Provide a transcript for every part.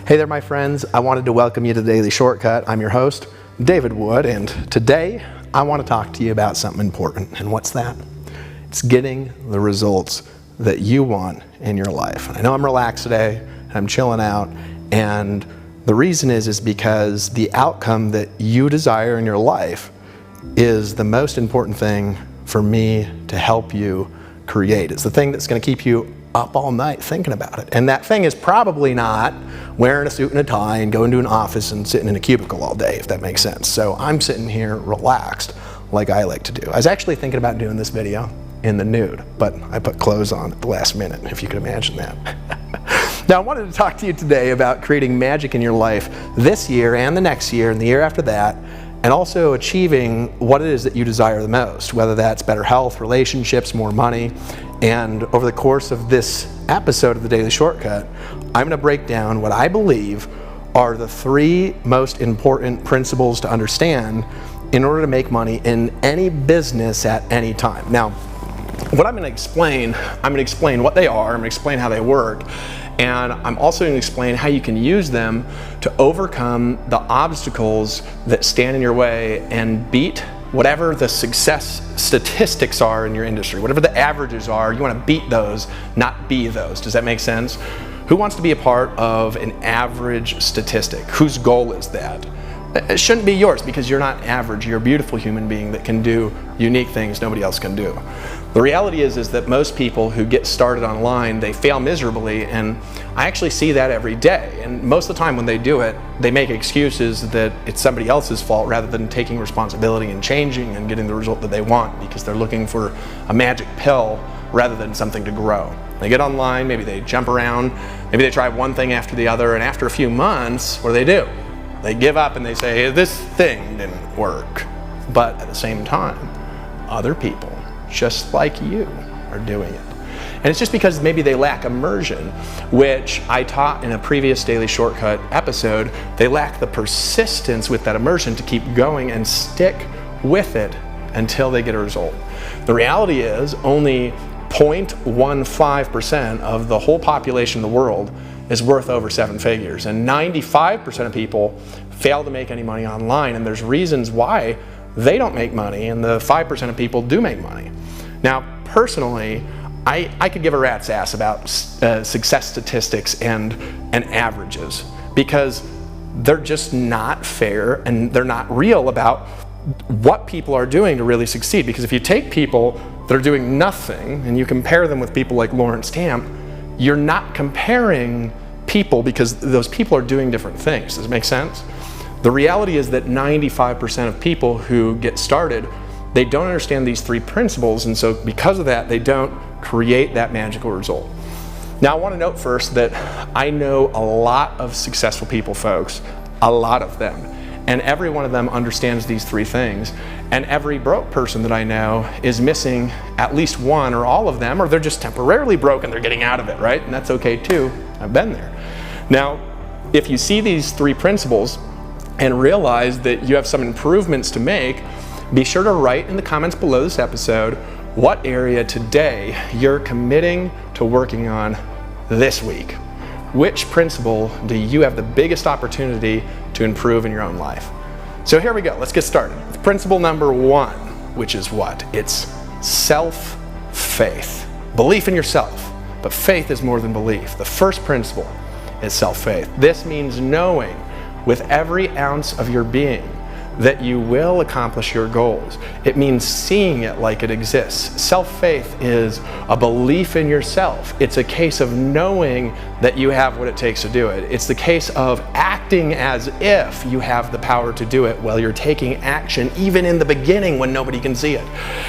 Hey there, my friends. I wanted to welcome you to the Daily Shortcut. I'm your host, David Wood, and today I want to talk to you about something important. And what's that? It's getting the results that you want in your life. I know I'm relaxed today, and I'm chilling out, and the reason is because the outcome that you desire in your life is the most important thing for me to help you create. It's the thing that's going to keep you up all night thinking about it. And that thing is probably not wearing a suit and a tie and going to an office and sitting in a cubicle all day, if that makes sense. So I'm sitting here relaxed like I like to do. I was actually thinking about doing this video in the nude, but I put clothes on at the last minute, if you could imagine that. Now, I wanted to talk to you today about creating magic in your life this year and the next year and the year after that, and also achieving what it is that you desire the most, whether that's better health, relationships, more money. And over the course of this episode of the Daily Shortcut, I'm going to break down what I believe are the three most important principles to understand in order to make money in any business at any time. Now, what I'm going to explain what they are, I'm going to explain how they work, and I'm also going to explain how you can use them to overcome the obstacles that stand in your way and beat whatever the success statistics are in your industry. Whatever the averages are, you want to beat those, not be those. Does that make sense? Who wants to be a part of an average statistic? Whose goal is that? It shouldn't be yours, because you're not average. You're a beautiful human being that can do unique things nobody else can do. The reality is that most people who get started online, they fail miserably, and I actually see that every day. And most of the time when they do it, they make excuses that it's somebody else's fault rather than taking responsibility and changing and getting the result that they want, because they're looking for a magic pill rather than something to grow. They get online, maybe they jump around, maybe they try one thing after the other, and after a few months, what do? They give up and they say, hey, this thing didn't work. But at the same time, other people, just like you, are doing it. And it's just because maybe they lack immersion, which I taught in a previous Daily Shortcut episode. They lack the persistence with that immersion to keep going and stick with it until they get a result. The reality is only 0.15% of the whole population of the world is worth over 7 figures, and 95% of people fail to make any money online, and there's reasons why they don't make money and the 5% of people do make money. Now, personally, I could give a rat's ass about success statistics and averages, because they're just not fair and they're not real about what people are doing to really succeed. Because if you take people that are doing nothing and you compare them with people like Lawrence Tamp, you're not comparing people, because those people are doing different things. Does it make sense? The reality is that 95% of people who get started, they don't understand these three principles, and so because of that, they don't create that magical result. Now, I want to note first that I know a lot of successful people, folks, a lot of them, and every one of them understands these three things. And every broke person that I know is missing at least one or all of them, or they're just temporarily broke and they're getting out of it, right? And that's okay too. I've been there. Now, if you see these three principles and realize that you have some improvements to make, be sure to write in the comments below this episode what area today you're committing to working on this week. Which principle do you have the biggest opportunity to improve in your own life? So here we go, let's get started. Principle number one, which is what? It's self-faith. Belief in yourself, but faith is more than belief. The first principle is self-faith. This means knowing with every ounce of your being that you will accomplish your goals. It means seeing it like it exists. Self-faith is a belief in yourself. It's a case of knowing that you have what it takes to do it. It's the case of acting as if you have the power to do it while you're taking action, even in the beginning when nobody can see it.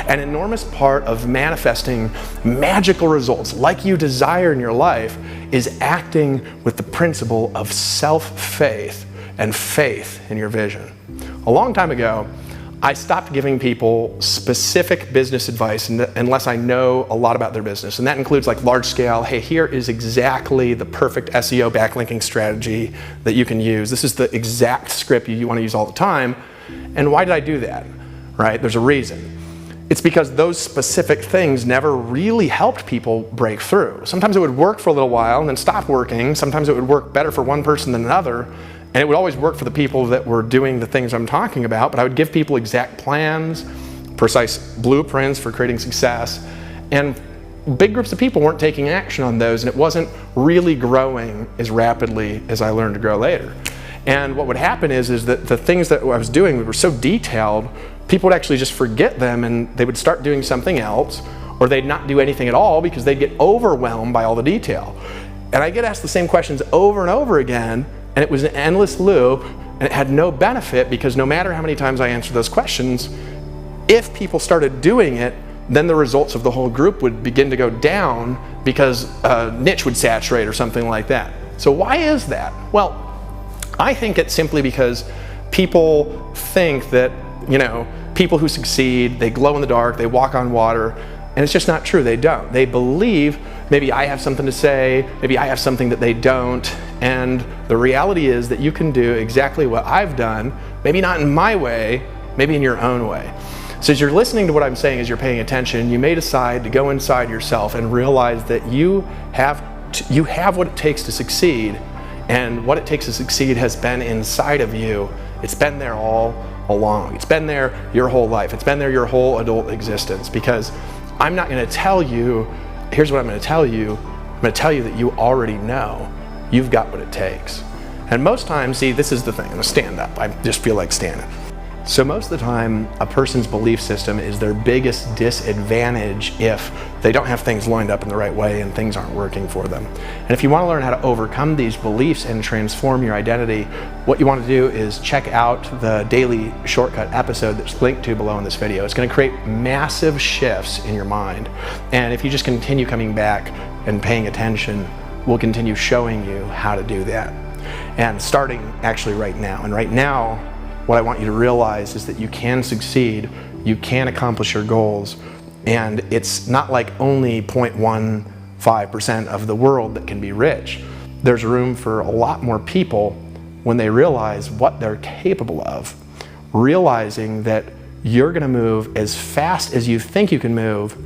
An enormous part of manifesting magical results like you desire in your life is acting with the principle of self-faith and faith in your vision. A long time ago, I stopped giving people specific business advice unless I know a lot about their business. And that includes like large scale, hey, here is exactly the perfect SEO backlinking strategy that you can use. This is the exact script you want to use all the time. And why did I do that? Right? There's a reason. It's because those specific things never really helped people break through. Sometimes it would work for a little while and then stop working. Sometimes it would work better for one person than another. And it would always work for the people that were doing the things I'm talking about, but I would give people exact plans, precise blueprints for creating success. And big groups of people weren't taking action on those, and it wasn't really growing as rapidly as I learned to grow later. And what would happen is that the things that I was doing were so detailed, people would actually just forget them and they would start doing something else, or they'd not do anything at all because they'd get overwhelmed by all the detail. And I get asked the same questions over and over again, and it was an endless loop, and it had no benefit because no matter how many times I answered those questions, if people started doing it, then the results of the whole group would begin to go down because a niche would saturate or something like that. So why is that? Well, I think it's simply because people think that, people who succeed, they glow in the dark, they walk on water, and it's just not true. They don't. They believe maybe I have something to say, maybe I have something that they don't, and the reality is that you can do exactly what I've done, maybe not in my way, maybe in your own way. So as you're listening to what I'm saying, as you're paying attention, you may decide to go inside yourself and realize that you have what it takes to succeed, and what it takes to succeed has been inside of you. It's been there all along. It's been there your whole life. It's been there your whole adult existence, because I'm not going to tell you, here's what I'm going to tell you. I'm going to tell you that you already know you've got what it takes. And most times, see, this is the thing. I'm going to stand up. I just feel like standing. So most of the time, a person's belief system is their biggest disadvantage if they don't have things lined up in the right way and things aren't working for them. And if you want to learn how to overcome these beliefs and transform your identity, what you want to do is check out the daily shortcut episode that's linked to below in this video. It's going to create massive shifts in your mind. And if you just continue coming back and paying attention, we'll continue showing you how to do that. And starting actually right now. And right now, what I want you to realize is that you can succeed, you can accomplish your goals, and it's not like only 0.15% of the world that can be rich. There's room for a lot more people when they realize what they're capable of, realizing that you're going to move as fast as you think you can move.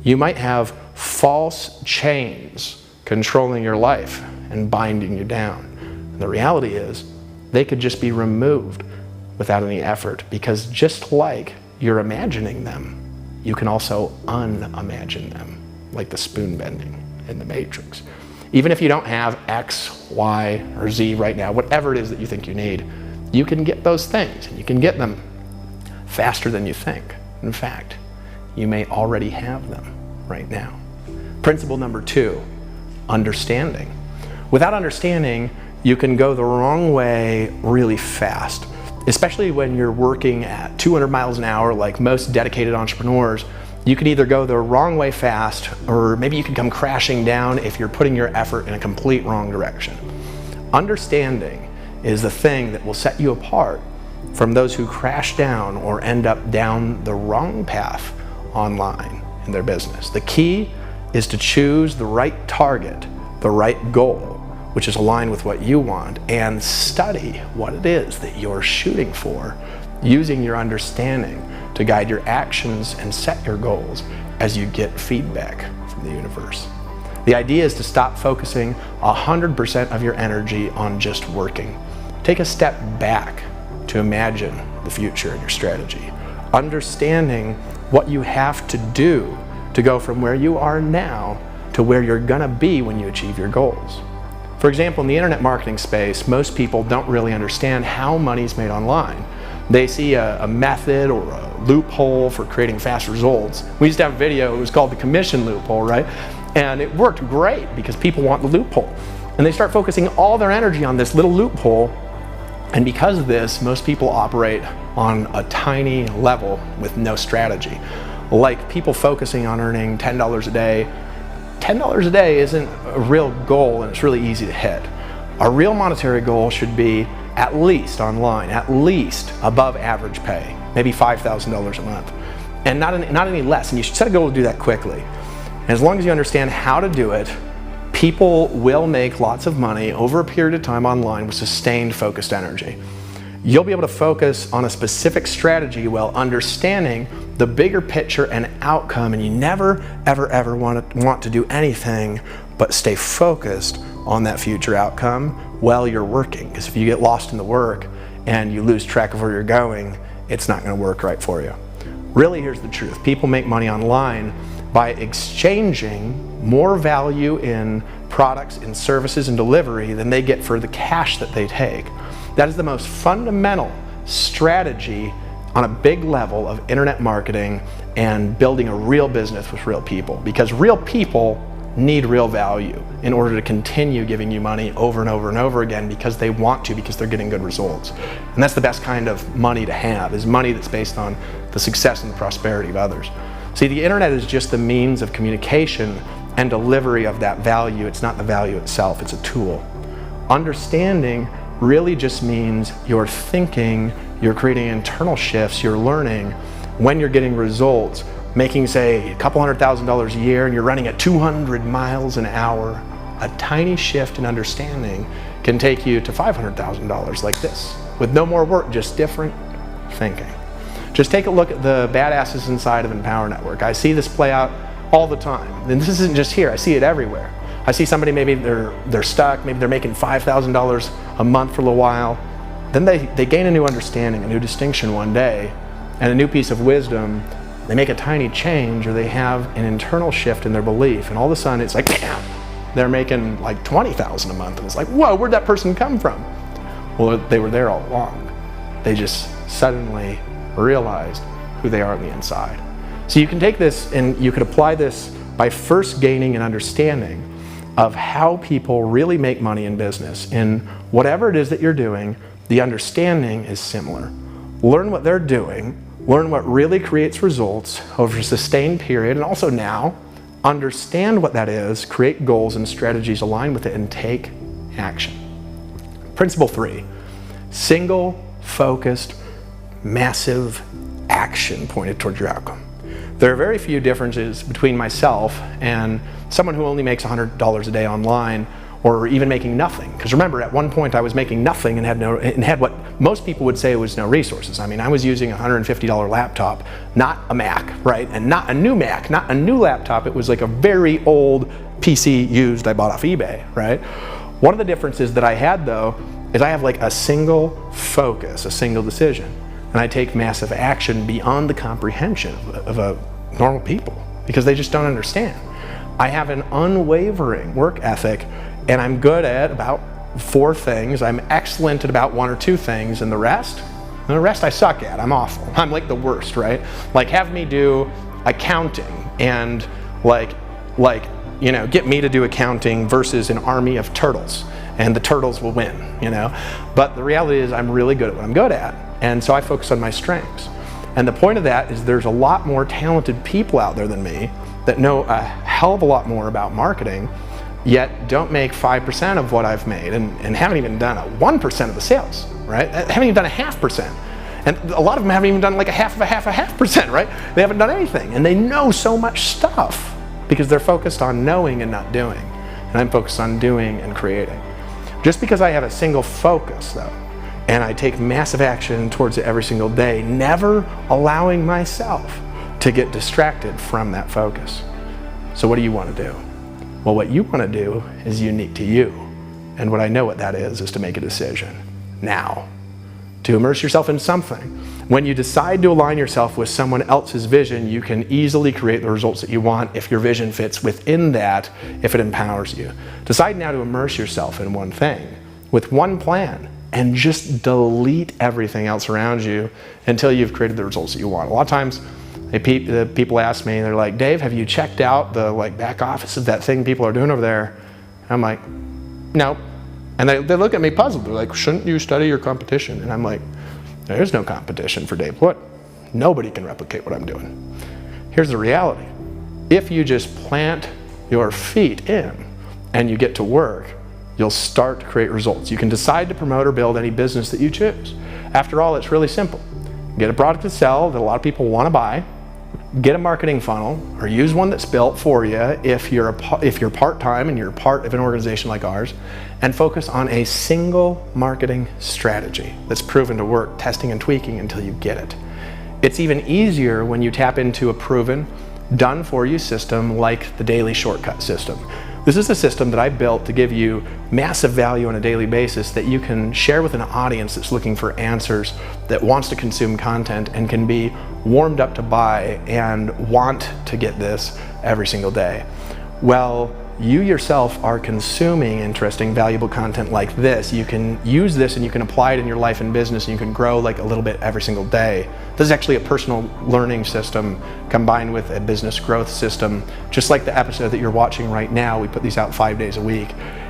You might have false chains controlling your life and binding you down. And the reality is, they could just be removed without any effort, because just like you're imagining them, you can also unimagine them, like the spoon bending in the Matrix. Even if you don't have X, Y, or Z right now, whatever it is that you think you need, you can get those things, and you can get them faster than you think. In fact, you may already have them right now. Principle number 2, understanding. Without understanding, you can go the wrong way really fast. Especially when you're working at 200 miles an hour like most dedicated entrepreneurs, you could either go the wrong way fast, or maybe you could come crashing down if you're putting your effort in a complete wrong direction. Understanding is the thing that will set you apart from those who crash down or end up down the wrong path online in their business. The key is to choose the right target, the right goal, which is aligned with what you want, and study what it is that you're shooting for, using your understanding to guide your actions and set your goals as you get feedback from the universe. The idea is to stop focusing 100% of your energy on just working. Take a step back to imagine the future and your strategy, understanding what you have to do to go from where you are now to where you're gonna be when you achieve your goals. For example, in the internet marketing space, most people don't really understand how money's made online. They see a method or a loophole for creating fast results. We used to have a video, it was called the commission loophole, right? And it worked great because people want the loophole. And they start focusing all their energy on this little loophole. And because of this, most people operate on a tiny level with no strategy. Like people focusing on earning $10 a day. $10 a day isn't a real goal, and it's really easy to hit. A real monetary goal should be at least online, at least above average pay, maybe $5,000 a month, and not any less. And you should set a goal to do that quickly. And as long as you understand how to do it, people will make lots of money over a period of time online with sustained focused energy. You'll be able to focus on a specific strategy while understanding the bigger picture and outcome, and you never, ever want to do anything but stay focused on that future outcome while you're working. Because if you get lost in the work and you lose track of where you're going, it's not going to work right for you. Really, here's the truth. People make money online by exchanging more value in products and services and delivery than they get for the cash that they take. That is the most fundamental strategy on a big level of internet marketing and building a real business with real people, because real people need real value in order to continue giving you money over and over and over again, because they want to, because they're getting good results. And that's the best kind of money to have, is money that's based on the success and the prosperity of others. See, the internet is just the means of communication and delivery of that value. It's not the value itself, it's a tool. Understanding really just means you're thinking, you're creating internal shifts, you're learning when you're getting results, making, say, a couple $100,000 a year and you're running at 200 miles an hour. A tiny shift in understanding can take you to $500,000 like this, with no more work, just different thinking. Just take a look at the badasses inside of Empower Network. I see this play out all the time. And this isn't just here, I see it everywhere. I see somebody, maybe they're stuck, maybe they're making $5,000 a month for a little while. Then they gain a new understanding, a new distinction one day, and a new piece of wisdom. They make a tiny change, or they have an internal shift in their belief, and all of a sudden it's like, bam, they're making like $20,000 a month, and it's like, whoa, where'd that person come from? Well, they were there all along. They just suddenly realized who they are on the inside. So you can take this and you could apply this by first gaining an understanding of how people really make money in business. In whatever it is that you're doing, the understanding is similar. Learn what they're doing, learn what really creates results over a sustained period, and also now, understand what that is, create goals and strategies aligned with it, and take action. Principle 3, single, focused, massive action pointed towards your outcome. There are very few differences between myself and someone who only makes $100 a day online, or even making nothing. Because remember, at one point I was making nothing and had what most people would say was no resources. I mean, I was using a $150 laptop, not a Mac, right? And not a new Mac, not a new laptop. It was like a very old PC used I bought off eBay, right? One of the differences that I had, though, is I have like a single focus, a single decision. And I take massive action beyond the comprehension of normal people, because they just don't understand. I have an unwavering work ethic, and I'm good at about 4 things. I'm excellent at about 1 or 2 things, and the rest I suck at. I'm awful. I'm like the worst, right? Like, have me do accounting and get me to do accounting versus an army of turtles, and the turtles will win, But the reality is I'm really good at what I'm good at, and so I focus on my strengths. And the point of that is there's a lot more talented people out there than me that know a hell of a lot more about marketing, yet don't make 5% of what I've made, and haven't even done a 1% of the sales, right? Haven't even done a 0.5%. And a lot of them haven't even done like a half of a half percent, right? They haven't done anything, and they know so much stuff because they're focused on knowing and not doing. And I'm focused on doing and creating. Just because I have a single focus, though, and I take massive action towards it every single day, never allowing myself to get distracted from that focus. So what do you want to do? Well, what you want to do is unique to you. And what I know what that is to make a decision now, to immerse yourself in something. When you decide to align yourself with someone else's vision, you can easily create the results that you want if your vision fits within that, if it empowers you. Decide now to immerse yourself in one thing with one plan, and just delete everything else around you until you've created the results that you want. A lot of times, the people ask me, they're like, Dave, have you checked out the back office of that thing people are doing over there? And I'm like, no. And they look at me puzzled. They're like, shouldn't you study your competition? And I'm like, there is no competition for Dave Wood. Nobody can replicate what I'm doing. Here's the reality. If you just plant your feet in and you get to work, you'll start to create results. You can decide to promote or build any business that you choose. After all, it's really simple. Get a product to sell that a lot of people want to buy, get a marketing funnel or use one that's built for you if you're part-time and you're part of an organization like ours, and focus on a single marketing strategy that's proven to work, testing and tweaking until you get it. It's even easier when you tap into a proven, done-for-you system like the Daily Shortcut system. This is a system that I built to give you massive value on a daily basis that you can share with an audience that's looking for answers, that wants to consume content and can be warmed up to buy and want to get this every single day. Well, you yourself are consuming interesting, valuable content like this. You can use this and you can apply it in your life and business, and you can grow like a little bit every single day. This is actually a personal learning system combined with a business growth system. Just like the episode that you're watching right now, we put these out 5 days a week.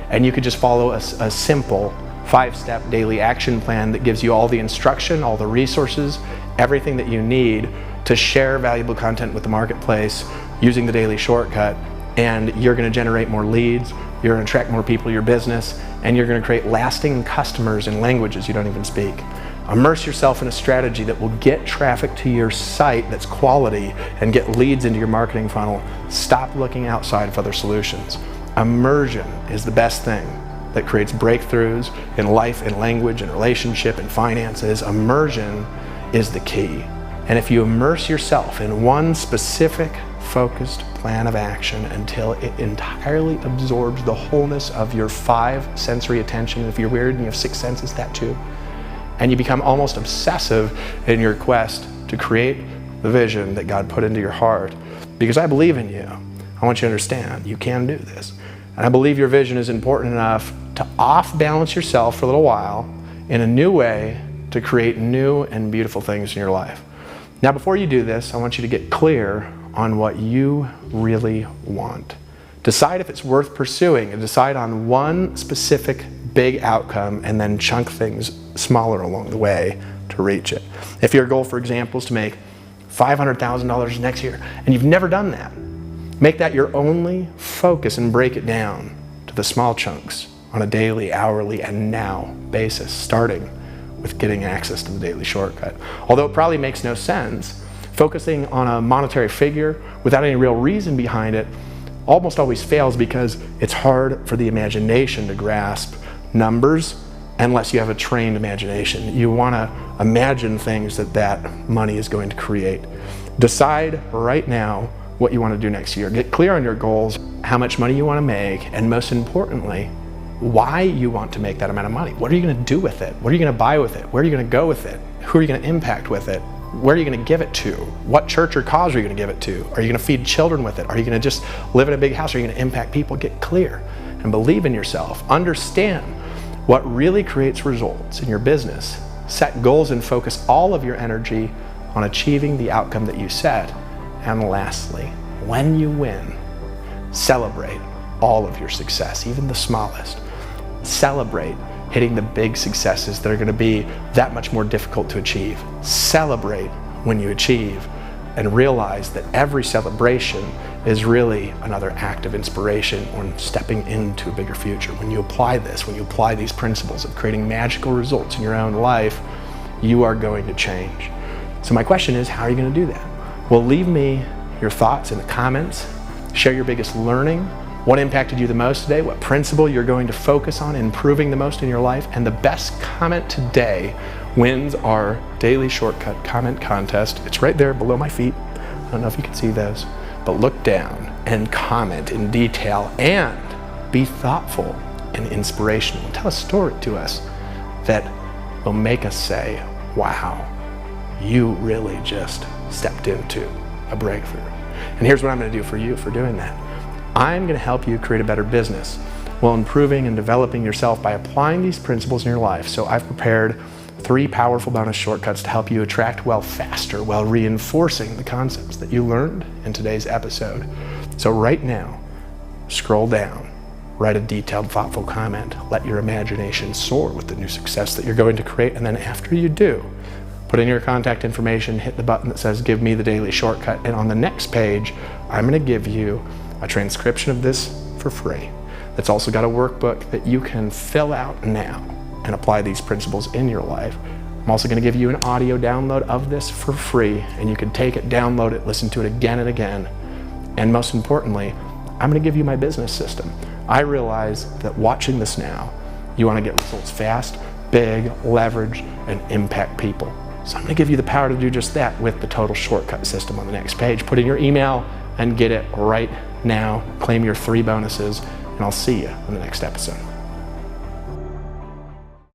And you could just follow a simple 5-step daily action plan that gives you all the instruction, all the resources, everything that you need to share valuable content with the marketplace using the Daily Shortcut. And you're going to generate more leads, you're going to attract more people to your business, and you're going to create lasting customers in languages you don't even speak. Immerse yourself in a strategy that will get traffic to your site that's quality and get leads into your marketing funnel. Stop looking outside of other solutions. Immersion is the best thing that creates breakthroughs in life, in language, in relationship, in finances. Immersion is the key. And if you immerse yourself in one specific focused plan of action until it entirely absorbs the wholeness of your 5 sensory attention, if you're weird and you have 6 senses, that too, and you become almost obsessive in your quest to create the vision that God put into your heart, because I believe in you. I want you to understand you can do this. And I believe your vision is important enough to off-balance yourself for a little while in a new way to create new and beautiful things in your life. Now, before you do this, I want you to get clear on what you really want. Decide if it's worth pursuing, and decide on one specific big outcome and then chunk things smaller along the way to reach it. If your goal, for example, is to make $500,000 next year and you've never done that, make that your only focus and break it down to the small chunks on a daily, hourly, and now basis, starting with getting access to the Daily Shortcut. Although it probably makes no sense, focusing on a monetary figure without any real reason behind it almost always fails, because it's hard for the imagination to grasp numbers unless you have a trained imagination. You want to imagine things that money is going to create. Decide right now what you want to do next year. Get clear on your goals, how much money you want to make, and most importantly, why you want to make that amount of money. What are you going to do with it? What are you going to buy with it? Where are you going to go with it? Who are you going to impact with it? Where are you going to give it to? What church or cause are you going to give it to? Are you going to feed children with it? Are you going to just live in a big house? Are you going to impact people? Get clear and believe in yourself. Understand what really creates results in your business. Set goals and focus all of your energy on achieving the outcome that you set. And lastly, when you win, celebrate all of your success, even the smallest. Celebrate hitting the big successes that are going to be that much more difficult to achieve. Celebrate when you achieve, and realize that every celebration is really another act of inspiration or stepping into a bigger future. When you apply this, when you apply these principles of creating magical results in your own life, you are going to change. So my question is, how are you going to do that? Well, leave me your thoughts in the comments. Share your biggest learning. What impacted you the most today? What principle you're going to focus on improving the most in your life? And the best comment today wins our Daily Shortcut comment contest. It's right there below my feet. I don't know if you can see those, but look down and comment in detail and be thoughtful and inspirational. Tell a story to us that will make us say, wow, you really just stepped into a breakthrough. And here's what I'm going to do for you for doing that. I'm going to help you create a better business while improving and developing yourself by applying these principles in your life. So I've prepared 3 powerful bonus shortcuts to help you attract wealth faster while reinforcing the concepts that you learned in today's episode. So right now, scroll down, write a detailed, thoughtful comment, let your imagination soar with the new success that you're going to create, and then after you do, put in your contact information, hit the button that says Give Me the Daily Shortcut, and on the next page, I'm going to give you a transcription of this for free. That's also got a workbook that you can fill out now and apply these principles in your life I'm also going to give you an audio download of this for free, and you can take it, download it, listen to it again and again. And most importantly, I'm going to give you my business system. I realize that watching this now, you want to get results fast, big, leverage, and impact people. So I'm going to give you the power to do just that with the Total Shortcut system on the next page. Put in your email and get it right now. Claim your 3 bonuses, and I'll see you in the next episode.